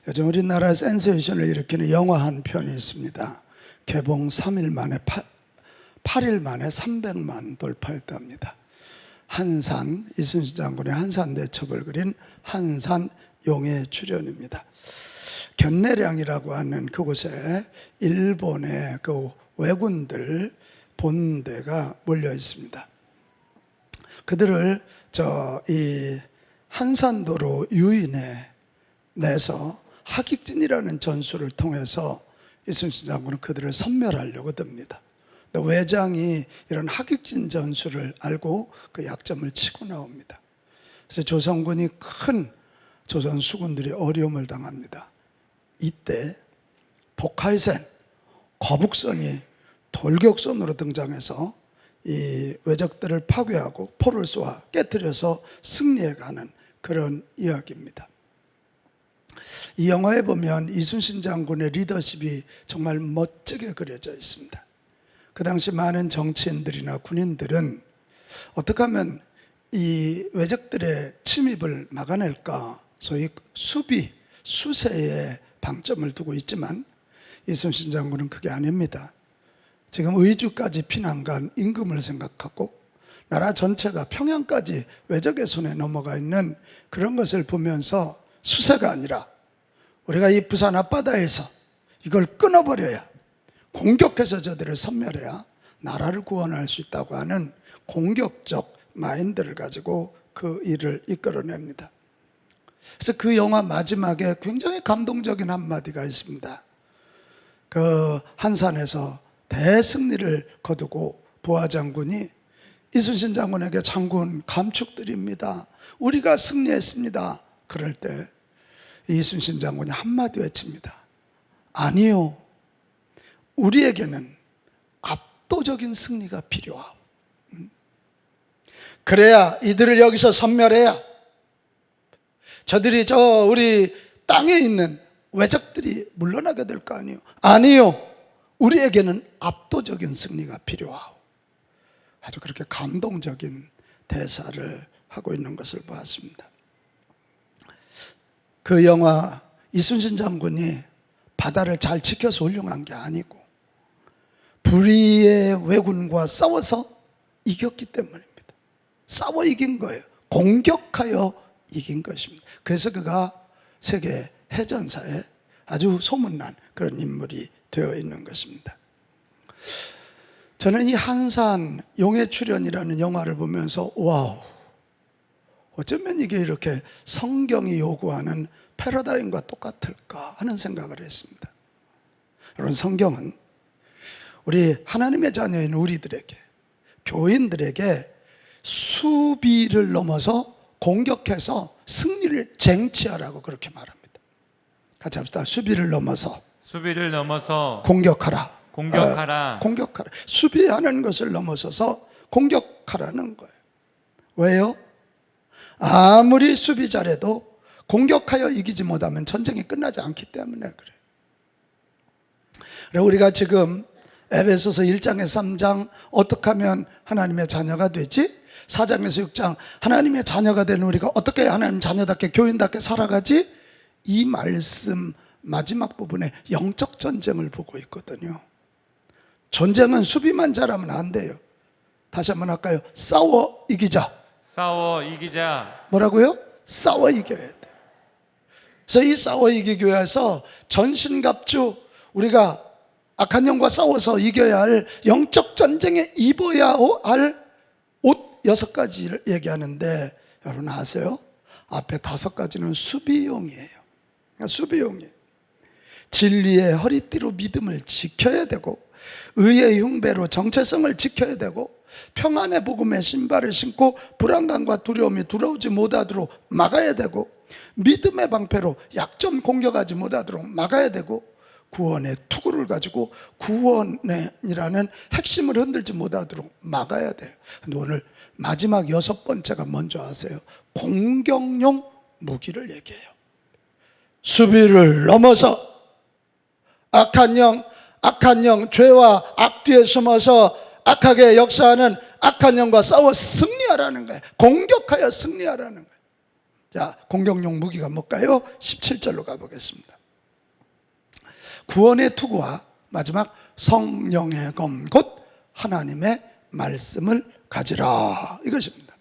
요즘 우리나라에 센세이션을 일으키는 영화 한 편이 있습니다. 개봉 3일 만에 8일 만에 300만 돌파했답니다. 한산, 이순신 장군의 한산 대첩을 그린 한산 용의 출연입니다. 견내량이라고 하는 그곳에 일본의 그 왜군들 본대가 몰려 있습니다. 그들을 이 한산도로 유인해 내서 하객진이라는 전술을 통해서 이순신 장군은 그들을 섬멸하려고 듭니다. 외장이 이런 하객진 전술을 알고 그 약점을 치고 나옵니다. 그래서 조선군이 큰 조선 수군들이 어려움을 당합니다. 이때 복하이센 거북선이 돌격선으로 등장해서 이 왜적들을 파괴하고 포를 쏘아 깨뜨려서 승리해가는 그런 이야기입니다. 이 영화에 보면 이순신 장군의 리더십이 정말 멋지게 그려져 있습니다. 그 당시 많은 정치인들이나 군인들은 어떻게 하면 이 왜적들의 침입을 막아낼까, 소위 수비, 수세에 방점을 두고 있지만 이순신 장군은 그게 아닙니다. 지금 의주까지 피난간 임금을 생각하고 나라 전체가 평양까지 왜적의 손에 넘어가 있는 그런 것을 보면서 수세가 아니라 우리가 이 부산 앞바다에서 이걸 끊어버려야, 공격해서 저들을 섬멸해야 나라를 구원할 수 있다고 하는 공격적 마인드를 가지고 그 일을 이끌어냅니다. 그래서 그 영화 마지막에 굉장히 감동적인 한마디가 있습니다. 그 한산에서 대승리를 거두고 부하 장군이 이순신 장군에게 장군 감축드립니다. 우리가 승리했습니다. 그럴 때 이순신 장군이 한마디 외칩니다. 아니요. 우리에게는 압도적인 승리가 필요하오. 그래야 이들을 여기서 섬멸해야 저들이 우리 땅에 있는 왜적들이 물러나게 될 거 아니에요. 아니요. 우리에게는 압도적인 승리가 필요하오. 아주 그렇게 감동적인 대사를 하고 있는 것을 보았습니다. 그 영화 이순신 장군이 바다를 잘 지켜서 훌륭한 게 아니고 불의의 왜군과 싸워서 이겼기 때문입니다. 싸워 이긴 거예요. 공격하여 이긴 것입니다. 그래서 그가 세계 해전사에 아주 소문난 그런 인물이 되어 있는 것입니다. 저는 이 한산 용의 출연이라는 영화를 보면서 와우, 어쩌면 이게 이렇게 성경이 요구하는 패러다임과 똑같을까 하는 생각을 했습니다. 여러분, 성경은 우리 하나님의 자녀인 우리들에게, 교인들에게 수비를 넘어서 공격해서 승리를 쟁취하라고 그렇게 말합니다. 같이 합시다. 수비를 넘어서 공격하라. 공격하라. 수비하는 것을 넘어서서 공격하라는 거예요. 왜요? 아무리 수비 잘해도 공격하여 이기지 못하면 전쟁이 끝나지 않기 때문에 그래요. 그래서 우리가 지금 에베소서 1장에서 3장 어떻게 하면 하나님의 자녀가 되지? 4장에서 6장 하나님의 자녀가 되는 우리가 어떻게 하나님 자녀답게 교인답게 살아가지? 이 말씀 마지막 부분에 영적 전쟁을 보고 있거든요. 전쟁은 수비만 잘하면 안 돼요. 다시 한번 할까요? 싸워 이기자. 뭐라고요? 싸워 이겨야 돼. 그래서 이 싸워 이기기 위해서 전신갑주, 우리가 악한 영과 싸워서 이겨야 할 영적 전쟁에 입어야 할 옷 6가지를 얘기하는데, 여러분 아세요? 앞에 5가지는 수비용이에요. 그러니까 수비용이에요. 진리의 허리띠로 믿음을 지켜야 되고, 의의 흉배로 정체성을 지켜야 되고, 평안의 복음의 신발을 신고 불안감과 두려움이 들어오지 못하도록 막아야 되고, 믿음의 방패로 약점 공격하지 못하도록 막아야 되고, 구원의 투구를 가지고 구원이라는 핵심을 흔들지 못하도록 막아야 돼요. 근데 오늘 마지막 6번째가 뭔지 아세요? 공격용 무기를 얘기해요. 수비를 넘어서 악한 영, 죄와 악 뒤에 숨어서 악하게 역사하는 악한 영과 싸워 승리하라는 거예요. 공격하여 승리하라는 거예요. 자, 공격용 무기가 뭘까요? 17절로 가보겠습니다. 구원의 투구와 마지막 성령의 검, 곧 하나님의 말씀을 가지라, 이것입니다.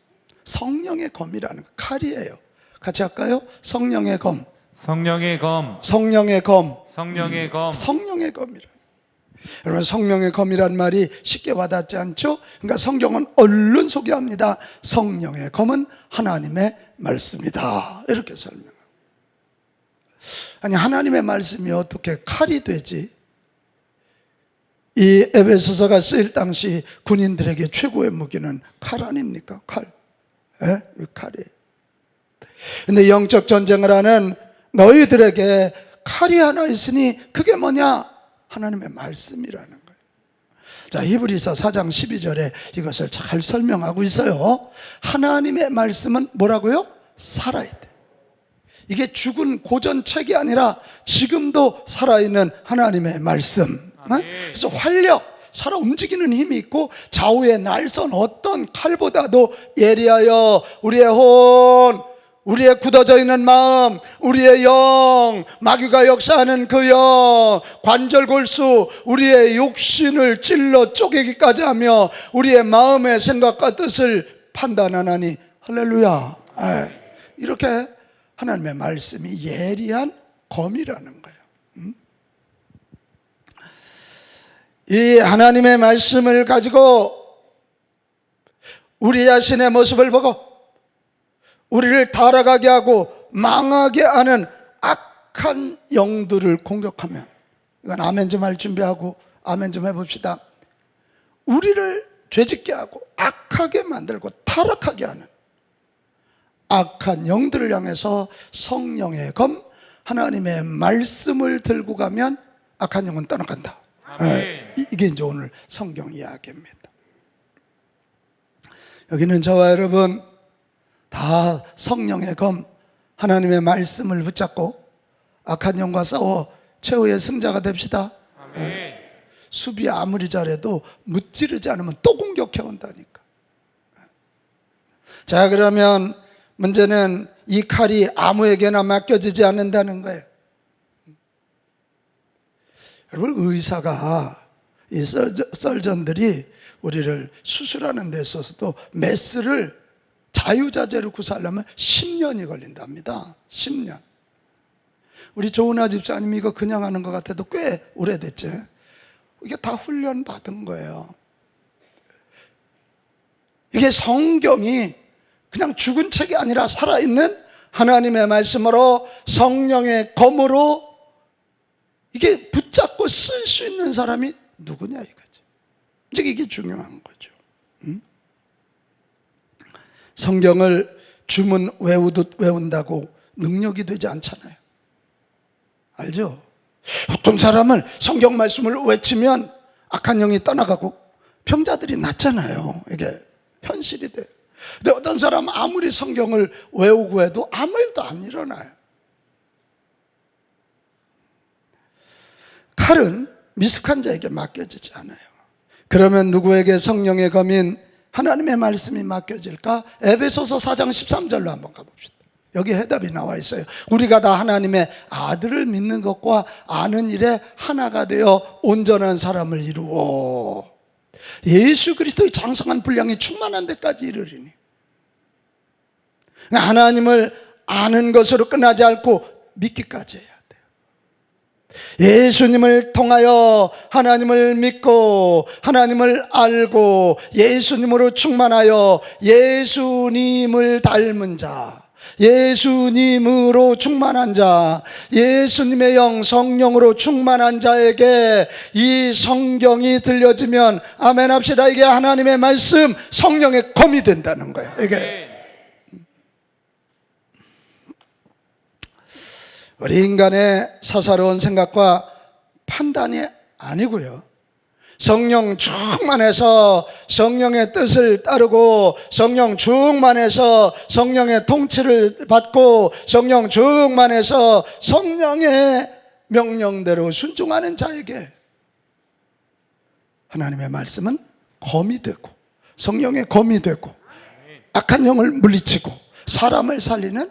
성령의 검이라는 거 칼이에요. 같이 할까요? 성령의 검, 성령의 검, 성령의 검, 성령의 검, 성령의 검이라. 여러분, 성령의 검이란 말이 쉽게 와닿지 않죠? 그러니까 성경은 얼른 소개합니다. 성령의 검은 하나님의 말씀이다, 이렇게 설명합니다. 아니, 하나님의 말씀이 어떻게 칼이 되지? 이 에베소서가 쓰일 당시 군인들에게 최고의 무기는 칼 아닙니까? 칼. 예? 칼이에요. 근데 영적 전쟁을 하는 너희들에게 칼이 하나 있으니 그게 뭐냐? 하나님의 말씀이라는 거예요. 자, 히브리서 4장 12절에 이것을 잘 설명하고 있어요. 하나님의 말씀은 뭐라고요? 살아야 돼. 이게 죽은 고전책이 아니라 지금도 살아있는 하나님의 말씀. 그래서 활력, 살아 움직이는 힘이 있고 좌우의 날선 어떤 칼보다도 예리하여 우리의 혼, 우리의 굳어져 있는 마음, 우리의 영, 마귀가 역사하는 그 영, 관절 골수, 우리의 육신을 찔러 쪼개기까지 하며 우리의 마음의 생각과 뜻을 판단하나니. 할렐루야. 이렇게 하나님의 말씀이 예리한 검이라는 거예요. 이 하나님의 말씀을 가지고 우리 자신의 모습을 보고 우리를 타락하게 하고 망하게 하는 악한 영들을 공격하면, 이건 아멘 좀 할 준비하고 아멘 좀 해봅시다. 우리를 죄짓게 하고 악하게 만들고 타락하게 하는 악한 영들을 향해서 성령의 검, 하나님의 말씀을 들고 가면 악한 영은 떠나간다. 이게 이제 오늘 성경 이야기입니다. 여기는 저와 여러분 다 성령의 검, 하나님의 말씀을 붙잡고 악한 영과 싸워 최후의 승자가 됩시다. 수비 아무리 잘해도 무찌르지 않으면 또 공격해 온다니까. 자, 그러면 문제는 이 칼이 아무에게나 맡겨지지 않는다는 거예요. 여러분, 의사가, 이 설전들이 우리를 수술하는 데 있어서도 메스를 자유자재로 구사하려면 10년이 걸린답니다. 10년. 우리 조은아 집사님 이거 그냥 하는 것 같아도 꽤 오래됐지. 이게 다 훈련 받은 거예요. 이게 성경이 그냥 죽은 책이 아니라 살아있는 하나님의 말씀으로 성령의 검으로 이게 붙잡고 쓸 수 있는 사람이 누구냐 이거죠. 이제 이게 중요한 거죠. 성경을 주문 외우듯 외운다고 능력이 되지 않잖아요. 알죠? 어떤 사람은 성경 말씀을 외치면 악한 영이 떠나가고 병자들이 낫잖아요. 이게 현실이 돼요. 근데 어떤 사람은 아무리 성경을 외우고 해도 아무 일도 안 일어나요. 칼은 미숙한 자에게 맡겨지지 않아요. 그러면 누구에게 성령의 검인 하나님의 말씀이 맡겨질까? 에베소서 4장 13절로 한번 가봅시다. 여기 해답이 나와 있어요. 우리가 다 하나님의 아들을 믿는 것과 아는 일에 하나가 되어 온전한 사람을 이루어 예수 그리스도의 장성한 분량이 충만한 데까지 이르리니. 하나님을 아는 것으로 끝나지 않고 믿기까지 해야 돼요. 예수님을 통하여 하나님을 믿고 하나님을 알고 예수님으로 충만하여 예수님을 닮은 자, 예수님으로 충만한 자, 예수님의 영 성령으로 충만한 자에게 이 성경이 들려지면 아멘 합시다. 이게 하나님의 말씀, 성령의 검이 된다는 거예요. 이게 우리 인간의 사사로운 생각과 판단이 아니고요, 성령 충만해서 성령의 뜻을 따르고 성령 충만해서 성령의 통치를 받고 성령 충만해서 성령의 명령대로 순종하는 자에게 하나님의 말씀은 검이 되고 성령의 검이 되고 악한 영을 물리치고 사람을 살리는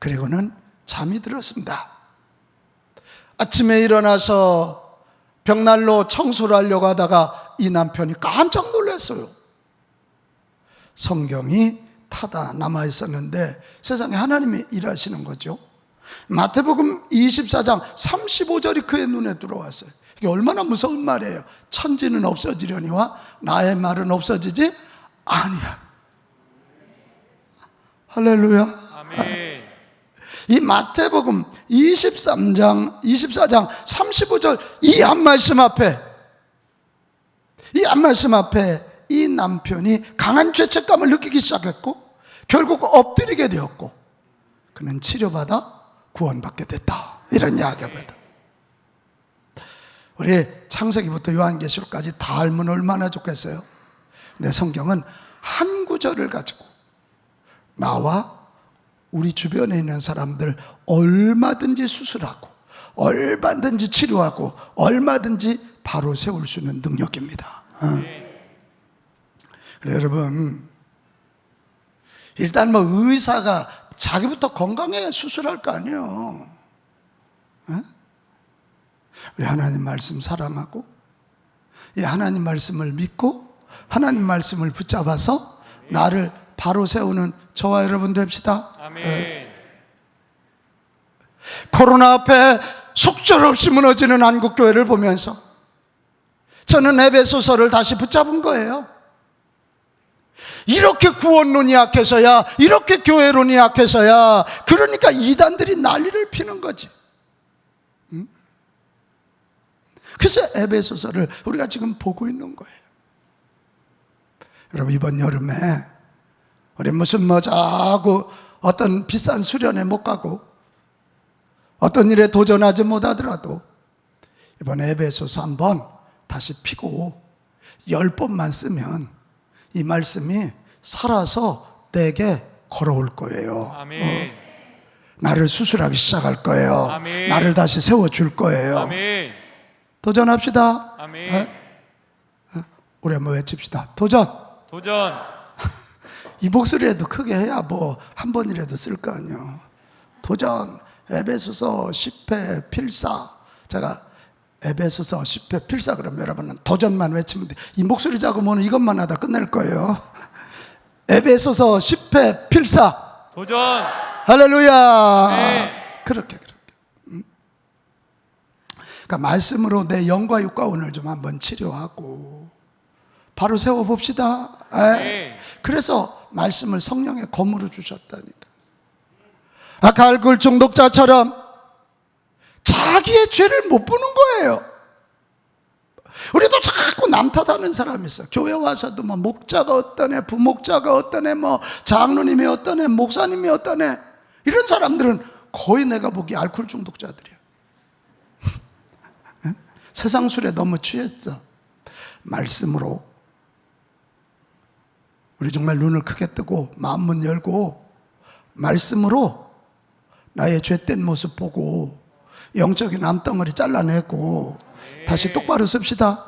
그리고는 잠이 들었습니다. 아침에 일어나서 벽난로 청소를 하려고 하다가 이 남편이 깜짝 놀랐어요. 성경이 타다 남아 있었는데 세상에 하나님이 일하시는 거죠. 마태복음 24장 35절이 그의 눈에 들어왔어요. 이게 얼마나 무서운 말이에요. 천지는 없어지려니와 나의 말은 없어지지 아니야. 할렐루야. 아멘. 이 마태복음 24장 35절 이 한 말씀 앞에 이 남편이 강한 죄책감을 느끼기 시작했고 결국 엎드리게 되었고 그는 치료받아 구원받게 됐다. 이런 이야기입니다. 우리 창세기부터 요한계시록까지 다 알면 얼마나 좋겠어요. 근데 성경은 한 구절을 가지고 나와 우리 주변에 있는 사람들 얼마든지 수술하고 얼마든지 치료하고 얼마든지 바로 세울 수 있는 능력입니다. 그래, 여러분, 일단 뭐 의사가 자기부터 건강해 수술할 거 아니에요. 우리 하나님 말씀 사랑하고 이 하나님 말씀을 믿고 하나님 말씀을 붙잡아서 나를 바로 세우는 저와 여러분 됩시다. 아멘. 코로나 앞에 속절없이 무너지는 한국교회를 보면서 저는 에베소서를 다시 붙잡은 거예요. 이렇게 구원론이 약해서야, 이렇게 교회론이 약해서야, 그러니까 이단들이 난리를 피는 거지. 그래서 에베소서를 우리가 지금 보고 있는 거예요. 여러분, 이번 여름에 우리 무슨 뭐 자고 어떤 비싼 수련회 못 가고 어떤 일에 도전하지 못하더라도 이번에 에베소서 한번 다시 피고 10번만 쓰면 이 말씀이 살아서 내게 걸어올 거예요. 아멘. 나를 수술하기 시작할 거예요. 아멘. 나를 다시 세워줄 거예요. 아멘. 도전합시다. 아멘. 우리 한번 외칩시다. 도전. 도전. 이 목소리라도 크게 해야 뭐 한 번이라도 쓸 거 아니에요. 도전. 에베소서 10회 필사. 제가 에베소서 10회 필사 그러면 여러분은 도전만 외치면 돼. 이 목소리 작으면 이것만 하다 끝낼 거예요. 에베소서 10회 필사. 도전. 할렐루야. 네. 그렇게. 그러니까 말씀으로 내 영과 육과 오늘 좀 한번 치료하고 바로 세워봅시다. 네. 그래서 말씀을 성령의 검으로 주셨다니까. 아까 알코올 중독자처럼 자기의 죄를 못 보는 거예요. 우리도 자꾸 남 탓하는 사람이 있어. 교회 와서도 뭐 목자가 어떠네, 부목자가 어떠네, 뭐 장로님이 어떠네, 목사님이 어떠네. 이런 사람들은 거의 내가 보기에 알코올 중독자들이야. 세상 술에 너무 취했어. 말씀으로 우리 정말 눈을 크게 뜨고 마음 문 열고 말씀으로 나의 죄된 모습 보고 영적인 암덩어리 잘라내고 다시 똑바로 섭시다.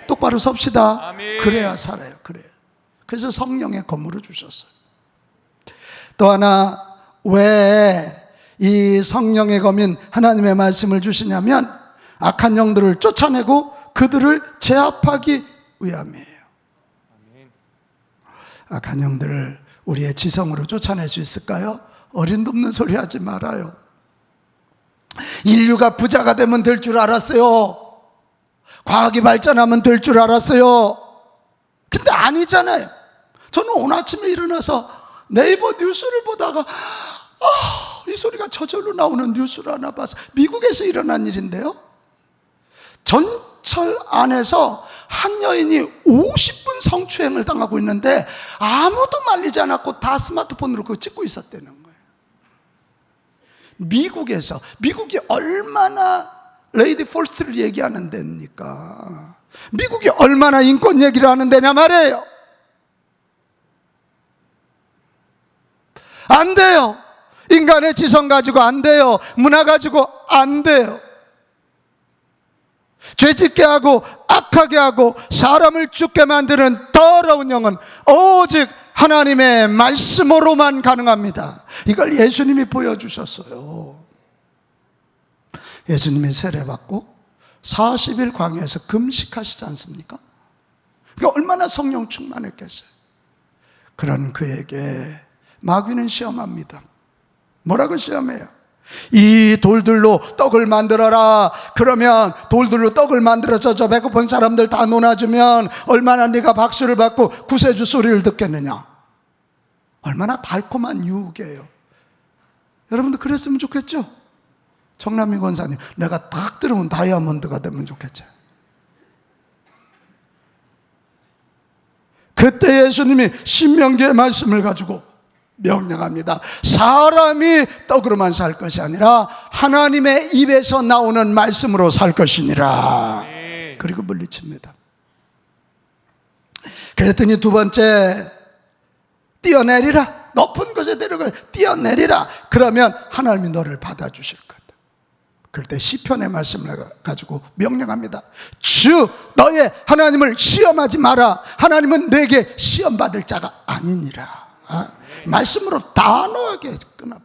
똑바로 섭시다. 아멘. 그래야 살아요. 그래요. 그래서 성령의 검으로 주셨어요. 또 하나 왜 이 성령의 검인 하나님의 말씀을 주시냐면 악한 영들을 쫓아내고 그들을 제압하기 위함이에요. 악한 영들을 우리의 지성으로 쫓아낼 수 있을까요? 어림도 없는 소리 하지 말아요. 인류가 부자가 되면 될 줄 알았어요. 과학이 발전하면 될 줄 알았어요. 근데 아니잖아요. 저는 오늘 아침에 일어나서 네이버 뉴스를 보다가 이 소리가 저절로 나오는 뉴스를 하나 봐서 미국에서 일어난 일인데요. 전철 안에서 한 여인이 50분 성추행을 당하고 있는데 아무도 말리지 않았고 다 스마트폰으로 그거 찍고 있었다는 거예요. 미국이 얼마나 레이디 퍼스트를 얘기하는 데입니까? 미국이 얼마나 인권 얘기를 하는 데냐 말이에요. 안 돼요. 인간의 지성 가지고 안 돼요. 문화 가지고 안 돼요. 죄짓게 하고 악하게 하고 사람을 죽게 만드는 더러운 영은 오직 하나님의 말씀으로만 가능합니다. 이걸 예수님이 보여주셨어요. 예수님이 세례받고 40일 광야에서 금식하시지 않습니까? 그러니까 얼마나 성령 충만했겠어요. 그런 그에게 마귀는 시험합니다. 뭐라고 시험해요? 이 돌들로 떡을 만들어라. 그러면 돌들로 떡을 만들어서 저 배고픈 사람들 다 논아주면 얼마나 네가 박수를 받고 구세주 소리를 듣겠느냐. 얼마나 달콤한 유혹이에요. 여러분도 그랬으면 좋겠죠? 정남미 권사님, 내가 딱 들으면 다이아몬드가 되면 좋겠죠. 그때 예수님이 신명기의 말씀을 가지고 명령합니다. 사람이 떡으로만 살 것이 아니라 하나님의 입에서 나오는 말씀으로 살 것이니라. 그리고 물리칩니다. 그랬더니 두 번째, 뛰어내리라. 높은 곳에 데려가 뛰어내리라. 그러면 하나님이 너를 받아주실 거다. 그럴 때 시편의 말씀을 가지고 명령합니다. 주 너의 하나님을 시험하지 마라. 하나님은 내게 시험받을 자가 아니니라. 말씀으로 단호하게 끊어봐.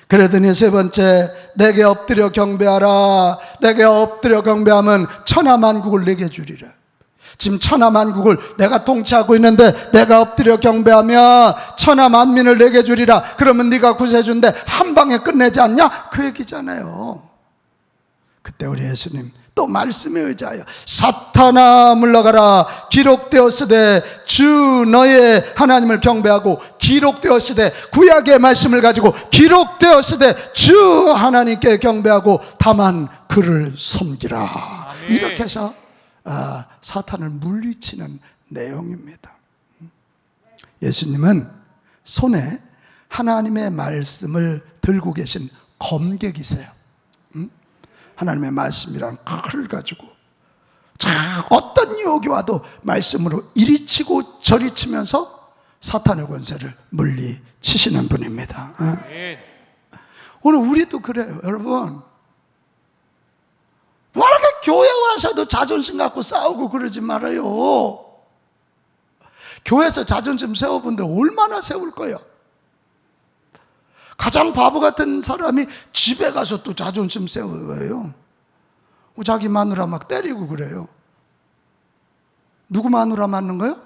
그러더니 세 번째, 내게 엎드려 경배하라. 내게 엎드려 경배하면 천하만국을 내게 주리라. 지금 천하만국을 내가 통치하고 있는데 내가 엎드려 경배하면 천하만민을 내게 주리라. 그러면 네가 구세주인데 한 방에 끝내지 않냐? 그 얘기잖아요. 그때 우리 예수님 또 말씀에 의지하여 사탄아 물러가라. 기록되었으되 주 너의 하나님을 경배하고, 기록되었으되 구약의 말씀을 가지고 기록되었으되 주 하나님께 경배하고 다만 그를 섬기라. 아멘. 이렇게 해서 사탄을 물리치는 내용입니다. 예수님은 손에 하나님의 말씀을 들고 계신 검객이세요. 하나님의 말씀이라는 칼을 가지고 자, 어떤 유혹이 와도 말씀으로 이리 치고 저리 치면서 사탄의 권세를 물리치시는 분입니다. 오늘 우리도 그래요. 여러분, 왜 이렇게 교회 와서도 자존심 갖고 싸우고 그러지 말아요. 교회에서 자존심 세워본 데 얼마나 세울 거예요. 가장 바보 같은 사람이 집에 가서 또 자존심 세워요. 자기 마누라 막 때리고 그래요. 누구 마누라 맞는 거요?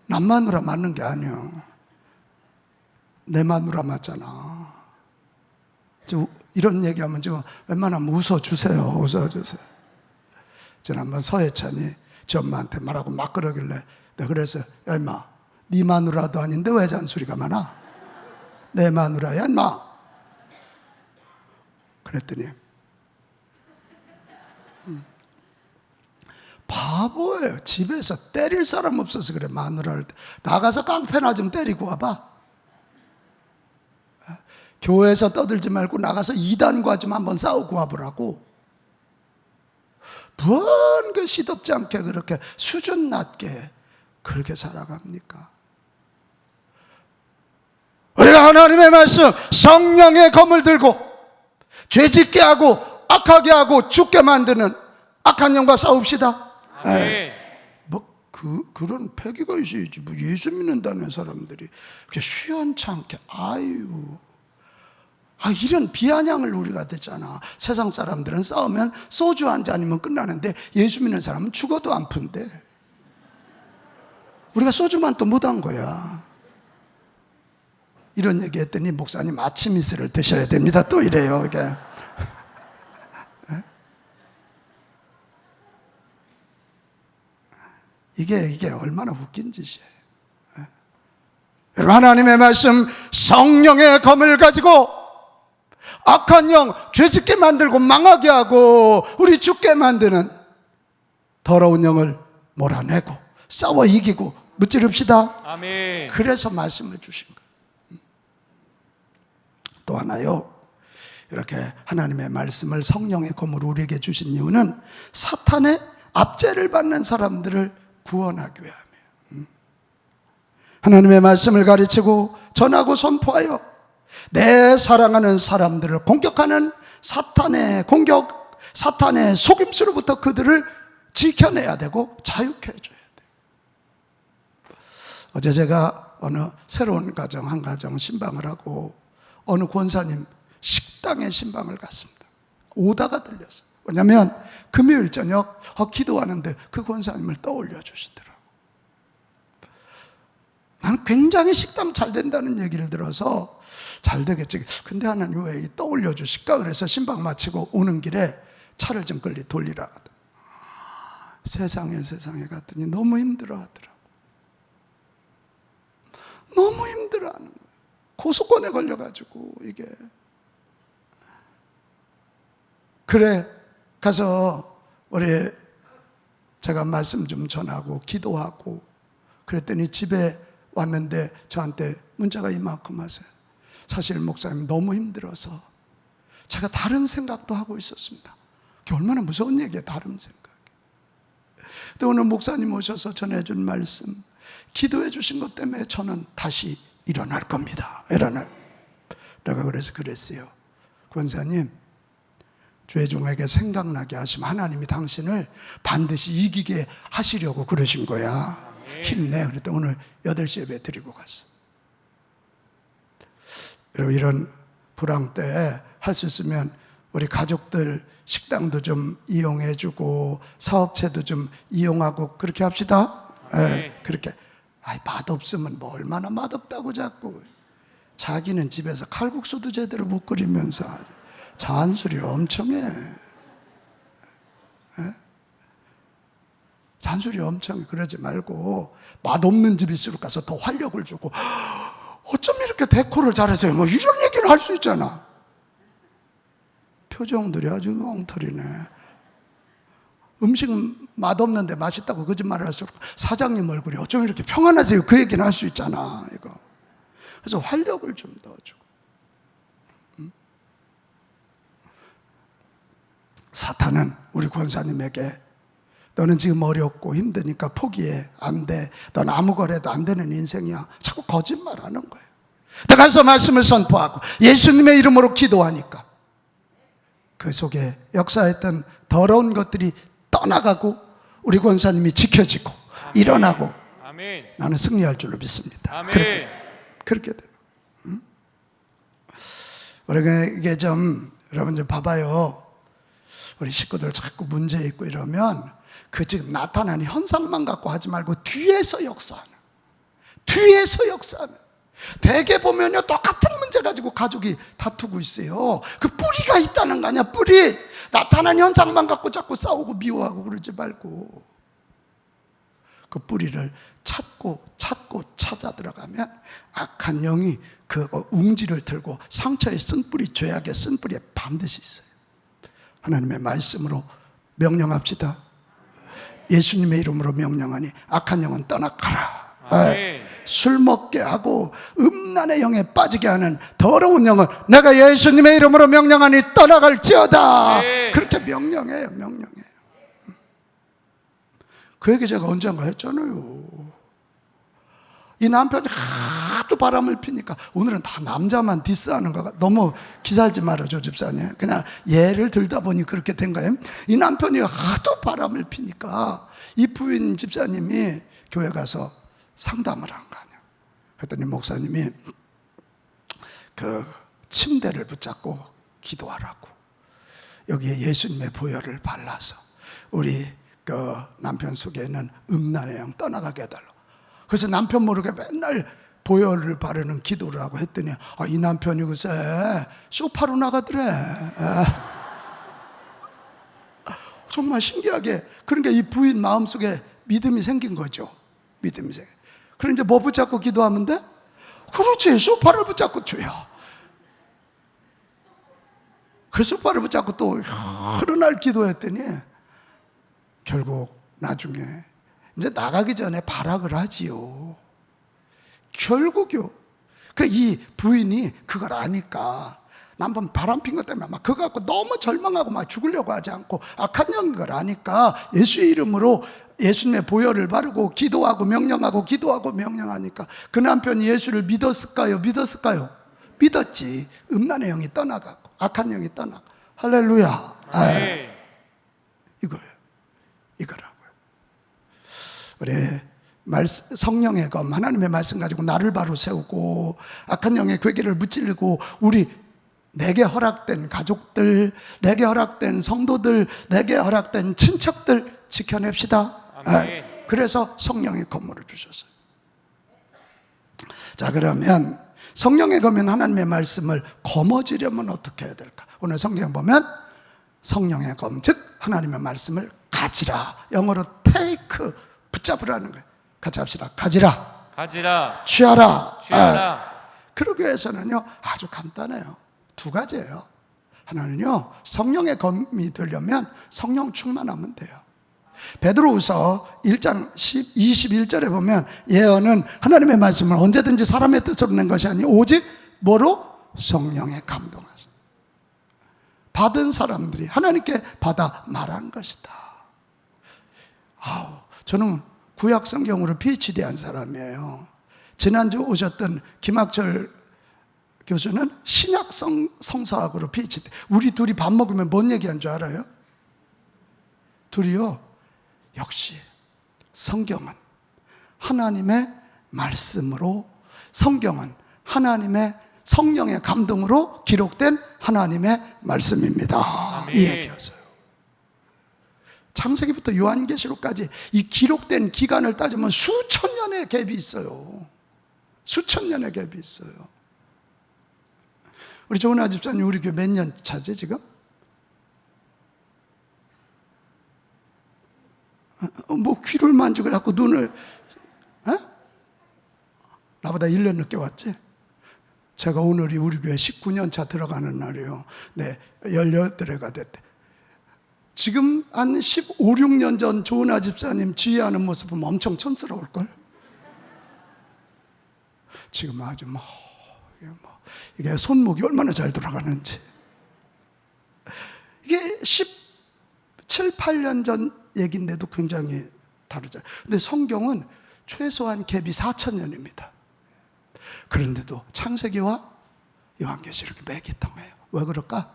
남 마누라 맞는 게 아니에요. 내 마누라 맞잖아. 이런 얘기하면 좀 웬만하면 웃어주세요. 웃어주세요. 지난번 서해찬이 지 엄마한테 말하고 막 그러길래 내가 그래서 야 임마, 네 마누라도 아닌데 왜 잔소리가 많아? 내 마누라야 임마. 그랬더니 바보예요. 집에서 때릴 사람 없어서 그래. 마누라를 나가서 깡패나 좀 때리고 와봐. 교회에서 떠들지 말고 나가서 이단과 좀 한번 싸우고 와보라고. 뭔 그 시덥지 않게 그렇게 수준 낮게 그렇게 살아갑니까? 우리가 하나님의 말씀, 성령의 검을 들고 죄짓게 하고 악하게 하고 죽게 만드는 악한 영과 싸웁시다. 그런 패기가 있어야지. 뭐 예수 믿는다는 사람들이 그렇게 시원치 않게 이런 비아냥을 우리가 듣잖아. 세상 사람들은 싸우면 소주 한 잔이면 끝나는데 예수 믿는 사람은 죽어도 안 푼대. 우리가 소주만 또 못한 거야. 이런 얘기 했더니 목사님 아침 이슬을 드셔야 됩니다. 또 이래요. 이게 얼마나 웃긴 짓이에요. 여러분, 하나님의 말씀, 성령의 검을 가지고 악한 영, 죄짓게 만들고 망하게 하고 우리 죽게 만드는 더러운 영을 몰아내고 싸워 이기고 무찌릅시다. 아멘. 그래서 말씀을 주신 거예요. 또 하나요, 이렇게 하나님의 말씀을 성령의 검으로 우리에게 주신 이유는 사탄의 압제를 받는 사람들을 구원하기 위함이에요. 하나님의 말씀을 가르치고 전하고 선포하여 내 사랑하는 사람들을 공격하는 사탄의 공격, 사탄의 속임수로부터 그들을 지켜내야 되고 자유케 해줘야 돼요. 어제 제가 어느 새로운 가정, 한 가정 신방을 하고 어느 권사님 식당에 신방을 갔습니다. 오다가 들렸어요. 왜냐하면 금요일 저녁 기도하는데 그 권사님을 떠올려 주시더라고요. 나는 굉장히 식당 잘 된다는 얘기를 들어서 잘 되겠지. 근데 하나님 왜 떠올려 주실까? 그래서 신방 마치고 오는 길에 차를 좀 끌리 돌리라 하더라고요. 세상에 갔더니 너무 힘들어 하더라고요. 너무 힘들어하는 거예요. 고소권에 걸려가지고 이게. 그래 가서 우리 제가 말씀 좀 전하고 기도하고 그랬더니 집에 왔는데 저한테 문자가 이만큼 하세요. 사실 목사님 너무 힘들어서 제가 다른 생각도 하고 있었습니다. 그게 얼마나 무서운 얘기예요, 다른 생각. 또 오늘 목사님 오셔서 전해준 말씀, 기도해 주신 것 때문에 저는 다시 일어날 겁니다. 내가 그래서 그랬어요. 권사님, 죄종에게 생각나게 하시면 하나님이 당신을 반드시 이기게 하시려고 그러신 거야. 힘내. 그랬더니 오늘 8시 예배 드리고 갔어. 여러분, 이런 불황 때 할 수 있으면 우리 가족들 식당도 좀 이용해주고 사업체도 좀 이용하고 그렇게 합시다. 네. 그렇게. 맛없으면 뭐 얼마나 맛없다고 자꾸. 자기는 집에서 칼국수도 제대로 못 끓이면서 잔소리 엄청 해. 네? 잔소리 엄청 해. 그러지 말고 맛없는 집일수록 가서 더 활력을 주고 어쩜 이렇게 데코를 잘하세요? 뭐 이런 얘기를 할 수 있잖아. 표정들이 아주 엉터리네. 음식 맛없는데 맛있다고 거짓말을 할수록 사장님 얼굴이 어쩜 이렇게 평안하세요? 그 얘기는 할 수 있잖아. 이거. 그래서 활력을 좀 넣어주고. 사탄은 우리 권사님에게 너는 지금 어렵고 힘드니까 포기해. 안 돼. 넌 아무 거래도 안 되는 인생이야. 자꾸 거짓말하는 거예요. 들어가서 말씀을 선포하고 예수님의 이름으로 기도하니까 그 속에 역사했던 더러운 것들이 떠나가고 우리 권사님이 지켜지고 아멘. 일어나고 아멘. 나는 승리할 줄로 믿습니다. 아멘. 그렇게 돼요. 우리가 이게 좀 여러분 좀 봐봐요. 우리 식구들 자꾸 문제 있고 이러면 그 지금 나타나는 현상만 갖고 하지 말고 뒤에서 역사하는 대개 보면요 똑같은 문제 가지고 가족이 다투고 있어요. 그 뿌리가 있다는 거 아니야. 뿌리. 나타나는 현상만 갖고 자꾸 싸우고 미워하고 그러지 말고 그 뿌리를 찾고 찾아 들어가면 악한 영이 그 웅지를 들고 상처의 쓴뿌리, 죄악의 쓴뿌리에 반드시 있어요. 하나님의 말씀으로 명령합시다. 예수님의 이름으로 명령하니 악한 영은 떠나가라. 술 먹게 하고 음란의 영에 빠지게 하는 더러운 영은 내가 예수님의 이름으로 명령하니 떠나갈지어다. 그렇게 명령해요. 그 얘기 제가 언젠가 했잖아요. 이 남편이 하도 바람을 피니까 오늘은 다 남자만 디스하는 거가 너무 기살지 말아줘 집사님. 그냥 예를 들다 보니 그렇게 된 거예요. 이 남편이 하도 바람을 피니까 이 부인 집사님이 교회 가서 상담을 한 거 아니야. 그랬더니 목사님이 그 침대를 붙잡고 기도하라고 여기에 예수님의 보혈을 발라서 우리 그 남편 속에는 음란의 영 떠나가게 해달라고. 그래서 남편 모르게 맨날 보혈을 바르는 기도를 하고 했더니 이 남편이 글쎄 소파로 나가더래. 정말 신기하게. 그러니까 이 부인 마음속에 믿음이 생긴 거죠. 믿음이 생겨. 그럼 이제 뭐 붙잡고 기도하면 돼? 그렇지. 소파를 붙잡고 주여. 그 소파를 붙잡고 또 여러 날 기도했더니 결국 나중에 이제 나가기 전에 발악을 하지요. 결국요. 그 이 부인이 그걸 아니까 남편 바람 핀 것 때문에 막 그거 갖고 너무 절망하고 막 죽으려고 하지 않고 악한 영인 걸 아니까 예수의 이름으로 예수님의 보혈을 바르고 기도하고 명령하고 기도하고 명령하니까 그 남편이 예수를 믿었을까요? 믿었지. 음란의 영이 떠나가고 악한 영이 떠나고. 할렐루야. 이거예요. 이거라고요. 우리 성령의 검, 하나님의 말씀 가지고 나를 바로 세우고 악한 영의 괴계를 무찌르고 우리 내게 허락된 가족들, 내게 허락된 성도들, 내게 허락된 친척들 지켜냅시다. 아멘. 그래서 성령의 검을 주셨어요. 자, 그러면 성령의 검인 하나님의 말씀을 거머쥐려면 어떻게 해야 될까? 오늘 성경 보면 성령의 검, 즉 하나님의 말씀을 가지라. 영어로 take, 붙잡으라는 거예요. 같이 합시다. 가지라. 가지라. 취하라. 취하라. 그러기 위해서는요, 아주 간단해요. 두 가지예요. 하나는요, 성령의 검이 되려면 성령 충만하면 돼요. 베드로후서 1장 21절에 보면 예언은 하나님의 말씀을 언제든지 사람의 뜻으로 낸 것이 아니 오직 뭐로? 성령의 감동하셔. 받은 사람들이 하나님께 받아 말한 것이다. 저는 구약 성경으로 PhD 한 사람이에요. 지난주 오셨던 김학철 교수는 신약 성서학으로 PhD. 우리 둘이 밥 먹으면 뭔 얘기한 줄 알아요? 둘이요, 역시 성경은 하나님의 말씀으로, 성경은 하나님의 성령의 감동으로 기록된 하나님의 말씀입니다. 아멘. 이 얘기였어요. 창세기부터 요한계시록까지 이 기록된 기간을 따지면 수천 년의 갭이 있어요. 수천 년의 갭이 있어요. 우리 조은아 집사님 우리 교회 몇 년 차지 지금? 뭐 귀를 만지고 자꾸 눈을, 나보다 1년 늦게 왔지? 제가 오늘이 우리 교회 19년 차 들어가는 날이에요. 네, 18회가 됐대. 지금 한 15, 16년 전 조은아 집사님 지휘하는 모습 보면 엄청 촌스러울걸? 지금 아주 이게 손목이 얼마나 잘 돌아가는지. 이게 17, 8년 전 얘기인데도 굉장히 다르잖아요. 근데 성경은 최소한 갭이 4,000년입니다. 그런데도 창세기와 요한계시록이 맥이 통해요. 왜 그럴까?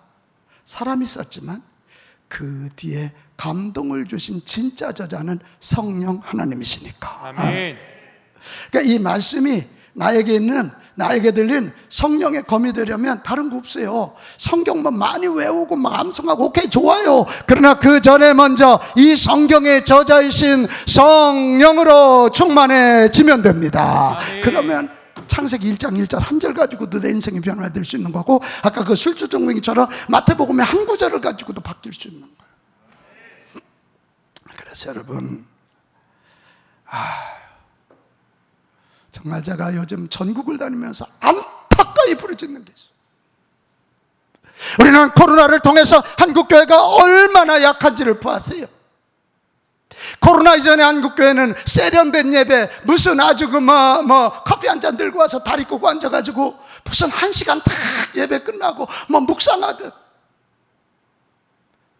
사람이 썼지만 그 뒤에 감동을 주신 진짜 저자는 성령 하나님이시니까. 아멘. 그러니까 이 말씀이 나에게 들린 성령의 검이 되려면 다른 거 없어요. 성경만 많이 외우고 막 암송하고 오케이, 좋아요. 그러나 그 전에 먼저 이 성경의 저자이신 성령으로 충만해지면 됩니다. 아멘. 그러면 창세기 1장 1절 한 절 가지고도 내 인생이 변화될 수 있는 거고, 아까 그 술주정뱅이처럼 마태복음의 한 구절을 가지고도 바뀔 수 있는 거예요. 그래서 여러분, 정말 제가 요즘 전국을 다니면서 안타까이 부르짖는 게 있어요. 우리는 코로나를 통해서 한국교회가 얼마나 약한지를 보았어요. 코로나 이전에 한국교회는 세련된 예배, 무슨 아주 커피 한 잔 들고 와서 다리 꼬고 앉아가지고 무슨 1시간 딱 예배 끝나고 묵상하듯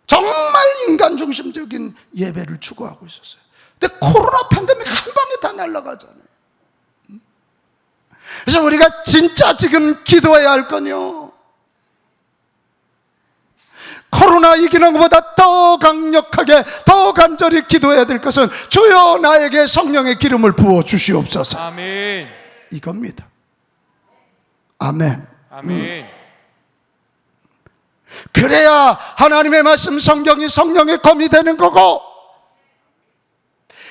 정말 인간 중심적인 예배를 추구하고 있었어요. 근데 코로나 팬데믹 한 방에 다 날아가잖아요. 그래서 우리가 진짜 지금 기도해야 할 건요, 코로나 이기는 것보다 더 강력하게 더 간절히 기도해야 될 것은 주여 나에게 성령의 기름을 부어 주시옵소서. 아멘. 이겁니다. 아멘. 아멘. 그래야 하나님의 말씀 성경이 성령의 검이 되는 거고,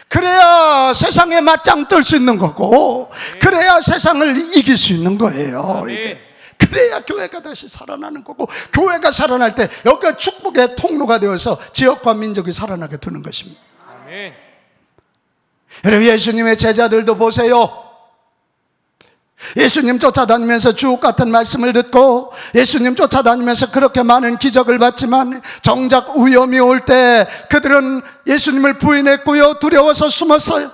그래야 세상에 맞짱 뜰 수 있는 거고, 그래야 세상을 이길 수 있는 거예요. 이게. 그래야 교회가 다시 살아나는 거고, 교회가 살아날 때 여기가 축복의 통로가 되어서 지역과 민족이 살아나게 되는 것입니다. 아멘. 여러분, 예수님의 제자들도 보세요. 예수님 쫓아다니면서 주옥 같은 말씀을 듣고 예수님 쫓아다니면서 그렇게 많은 기적을 봤지만 정작 위험이 올 때 그들은 예수님을 부인했고요, 두려워서 숨었어요.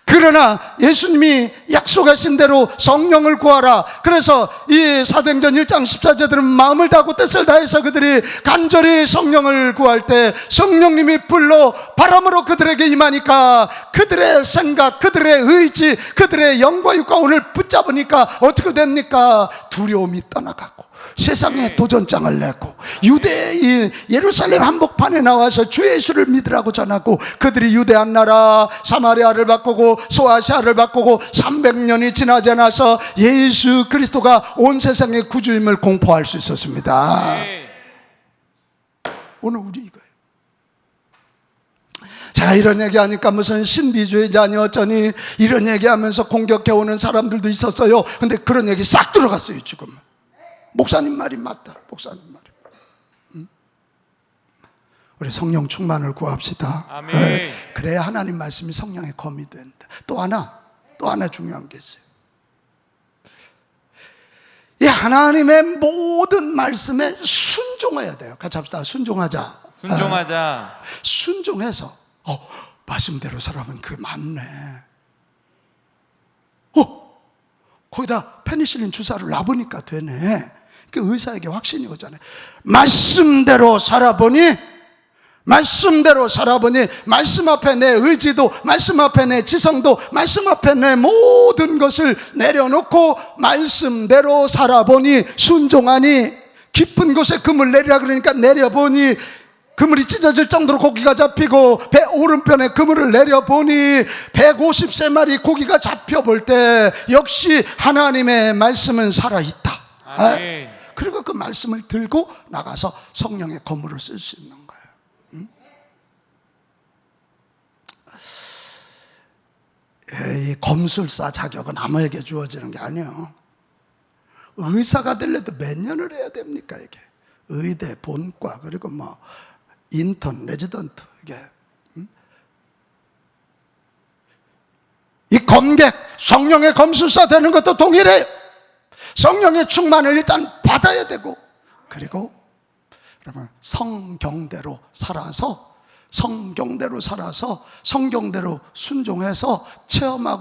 그러나 예수님이 약속하신 대로 성령을 구하라. 그래서 이 사도행전 1장 14절들은 마음을 다하고 뜻을 다해서 그들이 간절히 성령을 구할 때 성령님이 불러 바람으로 그들에게 임하니까 그들의 생각, 그들의 의지, 그들의 영과 육가운을 붙잡으니까 어떻게 됩니까? 두려움이 떠나가고 세상에 도전장을 내고 유대인 예루살렘 한복판에 나와서 주 예수를 믿으라고 전하고 그들이 유대한 나라 사마리아를 바꾸고 소아시아를 바꾸고 300년이 지나지 않아서 예수 그리스도가 온 세상의 구주임을 공포할 수 있었습니다. 아멘. 오늘 우리 이거예요. 자, 이런 얘기하니까 무슨 신비주의자니 어쩌니 이런 얘기하면서 공격해오는 사람들도 있었어요. 근데 그런 얘기 싹 들어갔어요. 지금 목사님 말이 맞다. 목사님 말이 맞다. 우리 성령 충만을 구합시다. 아멘. 네, 그래야 하나님 말씀이 성령의 검이 된다. 또 하나 중요한 게 있어요. 이 하나님의 모든 말씀에 순종해야 돼요. 같이 합시다. 순종하자. 순종하자. 순종해서 말씀대로 살아보면 그게 맞네. 거기다 페니실린 주사를 놔보니까 되네. 그 의사에게 확신이 오잖아요. 말씀대로 살아보니 말씀 앞에 내 의지도, 말씀 앞에 내 지성도, 말씀 앞에 내 모든 것을 내려놓고 말씀대로 살아보니 순종하니 깊은 곳에 그물 내리라 그러니까 내려보니 그물이 찢어질 정도로 고기가 잡히고 배 오른편에 그물을 내려보니 150세 고기가 잡혀볼 때 역시 하나님의 말씀은 살아있다. 아멘. 그리고 그 말씀을 들고 나가서 성령의 검으로 쓸 수 있는 거예요. 이 검술사 자격은 아무에게 주어지는 게 아니에요. 의사가 되려도 몇 년을 해야 됩니까? 이게 의대, 본과, 그리고 뭐 인턴, 레지던트, 이게 이 검객, 성령의 검술사 되는 것도 동일해요. 성령의 충만을 일단 받아야 되고, 그리고 여러분 성경대로 살아서 성경대로 순종해서 체험해야,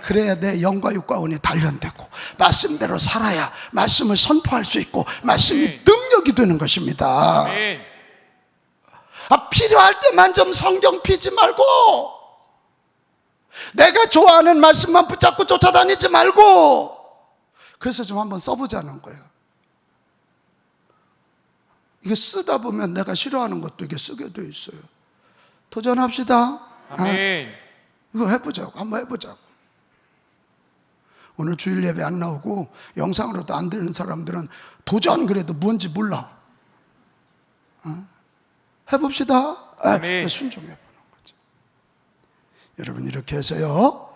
그래야 내 영과 육과운이 단련되고 말씀대로 살아야 말씀을 선포할 수 있고 말씀이 능력이 되는 것입니다. 아멘. 필요할 때만 좀 성경 피지 말고 내가 좋아하는 말씀만 붙잡고 쫓아다니지 말고, 그래서 좀 한번 써보자는 거예요. 이게 쓰다 보면 내가 싫어하는 것도 이게 쓰게 돼 있어요. 도전합시다. 아멘. 이거 한번 해보자고. 오늘 주일 예배 안 나오고 영상으로도 안 되는 사람들은 도전 그래도 뭔지 몰라. 해봅시다. 아멘. 순종해보는 거죠. 여러분 이렇게 해서요,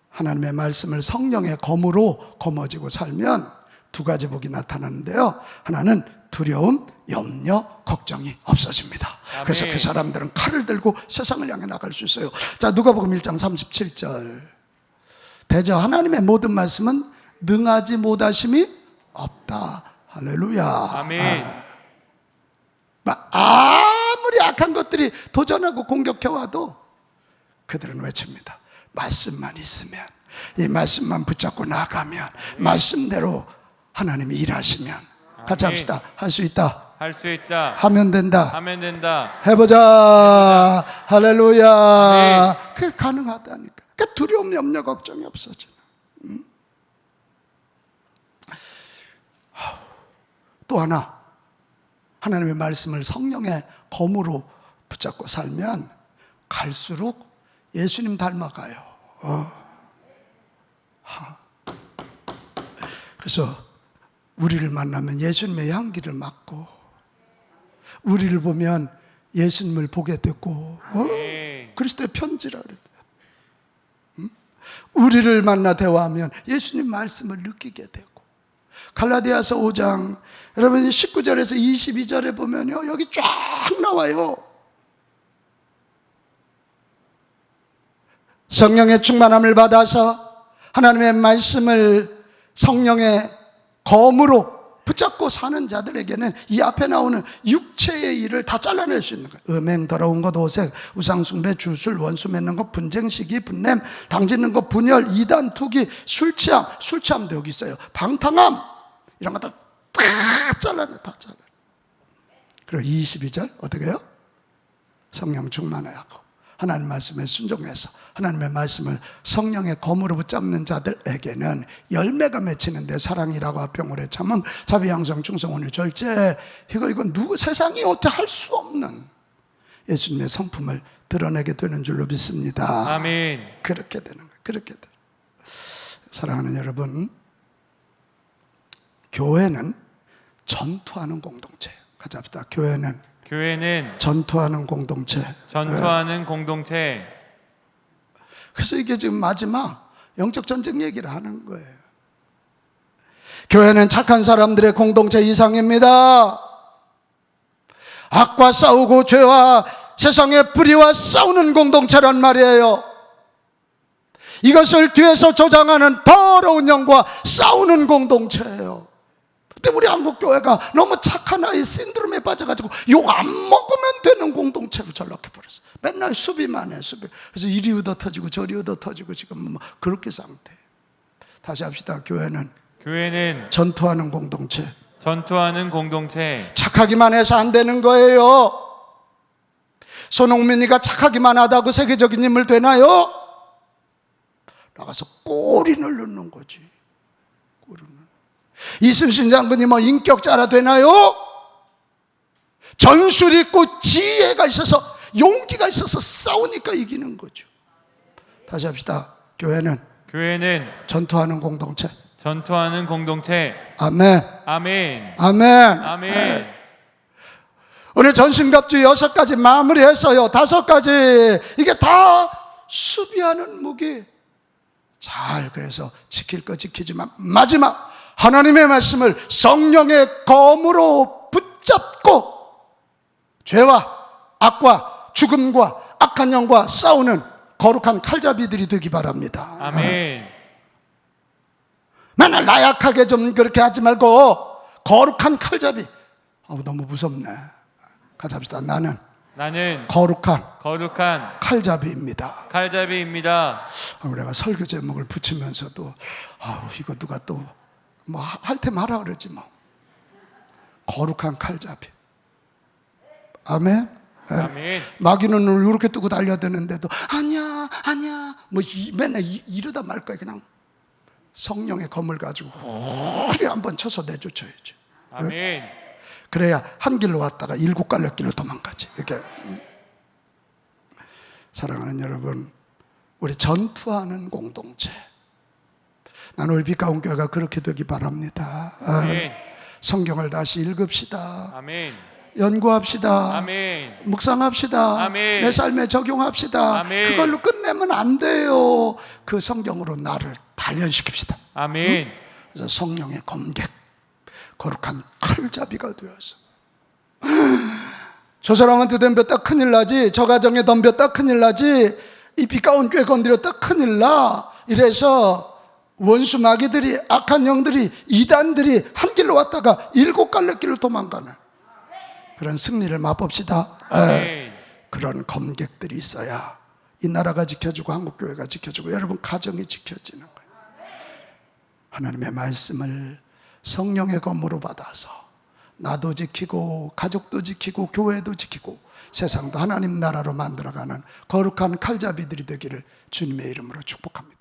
하나님의 말씀을 성령의 검으로 검어지고 살면 두 가지 복이 나타나는데요. 하나는 두려움, 염려, 걱정이 없어집니다. 아멘. 그래서 그 사람들은 칼을 들고 세상을 향해 나갈 수 있어요. 자, 누가복음 1장 37절. 대저 하나님의 모든 말씀은 능하지 못하심이 없다. 할렐루야. 아멘. 아무리 악한 것들이 도전하고 공격해와도 그들은 외칩니다. 말씀만 있으면, 이 말씀만 붙잡고 나가면, 말씀대로 하나님이 일하시면, 같이 합시다. 할 수 있다. 할 수 있다. 하면 된다. 하면 된다. 해보자. 할렐루야. 아멘. 그게 가능하다니까. 그러니까 두려움, 염려, 걱정이 없어지는. 또 하나, 하나님의 말씀을 성령의 검으로 붙잡고 살면 갈수록 예수님 닮아가요. 그래서 우리를 만나면 예수님의 향기를 맡고, 우리를 보면 예수님을 보게 되고, 그리스도의 편지라 그랬어요. 우리를 만나 대화하면 예수님 말씀을 느끼게 되고, 갈라디아서 5장 여러분 19절에서 22절에 보면요, 여기 쫙 나와요. 성령의 충만함을 받아서 하나님의 말씀을 성령의 검으로 붙잡고 사는 자들에게는 이 앞에 나오는 육체의 일을 다 잘라낼 수 있는 거예요. 음행, 더러운 것, 오색, 우상숭배, 주술, 원수 맺는 것, 분쟁, 시기, 분냄, 당짓는 것, 분열, 이단, 투기, 술취함도 여기 있어요. 방탕함, 이런 것들 다 잘라내. 그리고 22절 어떻게 해요? 성령 충만하여 하고 하나님 말씀에 순종해서 하나님의 말씀을 성령의 검으로 붙잡는 자들에게는 열매가 맺히는데 사랑이라고 화평으로 참음 자비 양성 충성 온유 절제 이거 누구 세상이 어떻게 할 수 없는 예수님의 성품을 드러내게 되는 줄로 믿습니다. 아멘. 그렇게 되는 거예요. 그렇게 돼요. 사랑하는 여러분, 교회는 전투하는 공동체예요. 같이 합시다. 교회는 전투하는 공동체. 전투하는 공동체. 그래서 이게 지금 마지막 영적 전쟁 얘기를 하는 거예요. 교회는 착한 사람들의 공동체 이상입니다. 악과 싸우고 죄와 세상의 불의와 싸우는 공동체란 말이에요. 이것을 뒤에서 조장하는 더러운 영과 싸우는 공동체예요. 근데 우리 한국교회가 너무 착한 아이 신드롬에 빠져가지고 욕 안 먹으면 되는 공동체로 전락해버렸어. 맨날 수비만 해, 수비. 그래서 이리 얻어 터지고 저리 얻어 터지고 지금 뭐 그렇게 상태. 다시 합시다. 교회는 전투하는 공동체. 착하기만 해서 안 되는 거예요. 손흥민이가 착하기만 하다고 세계적인 인물 되나요? 나가서 꼬리를 넣는 거지. 이순신 장군이 뭐 인격자라 되나요? 전술 있고 지혜가 있어서 용기가 있어서 싸우니까 이기는 거죠. 다시 합시다. 교회는 전투하는 공동체. 아멘. 오늘 전신갑주 6가지 마무리했어요. 5가지. 이게 다 수비하는 무기. 잘 그래서 지킬 거 지키지만 마지막 하나님의 말씀을 성령의 검으로 붙잡고 죄와 악과 죽음과 악한 영과 싸우는 거룩한 칼잡이들이 되기 바랍니다. 아멘. 맨날 나약하게 좀 그렇게 하지 말고 거룩한 칼잡이. 너무 무섭네. 같이 합시다. 나는 거룩한 칼잡이입니다. 우리가 설교 제목을 붙이면서도 이거 누가 또 뭐 할 테 말아 그러지 뭐. 거룩한 칼잡이. 아멘. 마귀는 눈을 이렇게 뜨고 달려드는데도 아니야 뭐 맨날 이러다 말 거야. 그냥 성령의 검을 가지고 후리 한번 쳐서 내쫓아야지. 아멘. 그래야 한 길로 왔다가 7갈래길로 도망가지. 이렇게. 사랑하는 여러분, 우리 전투하는 공동체. 나는 우리 빛가운 교회가 그렇게 되기 바랍니다. 성경을 다시 읽읍시다. 연구합시다. 묵상합시다. 내 삶에 적용합시다. 그걸로 끝내면 안 돼요. 그 성경으로 나를 단련시킵시다. 그래서 성령의 검객, 거룩한 칼잡이가 되어서 저 사람한테 덤볐다 큰일 나지, 저 가정에 덤볐다 큰일 나지, 이 빛가운 교회 건드렸다 큰일 나. 이래서 원수 마귀들이, 악한 영들이, 이단들이 한 길로 왔다가 7갈래길로 도망가는 그런 승리를 맛봅시다. 그런 검객들이 있어야 이 나라가 지켜주고 한국교회가 지켜주고 여러분 가정이 지켜지는 거예요. 하나님의 말씀을 성령의 검으로 받아서 나도 지키고 가족도 지키고 교회도 지키고 세상도 하나님 나라로 만들어가는 거룩한 칼잡이들이 되기를 주님의 이름으로 축복합니다.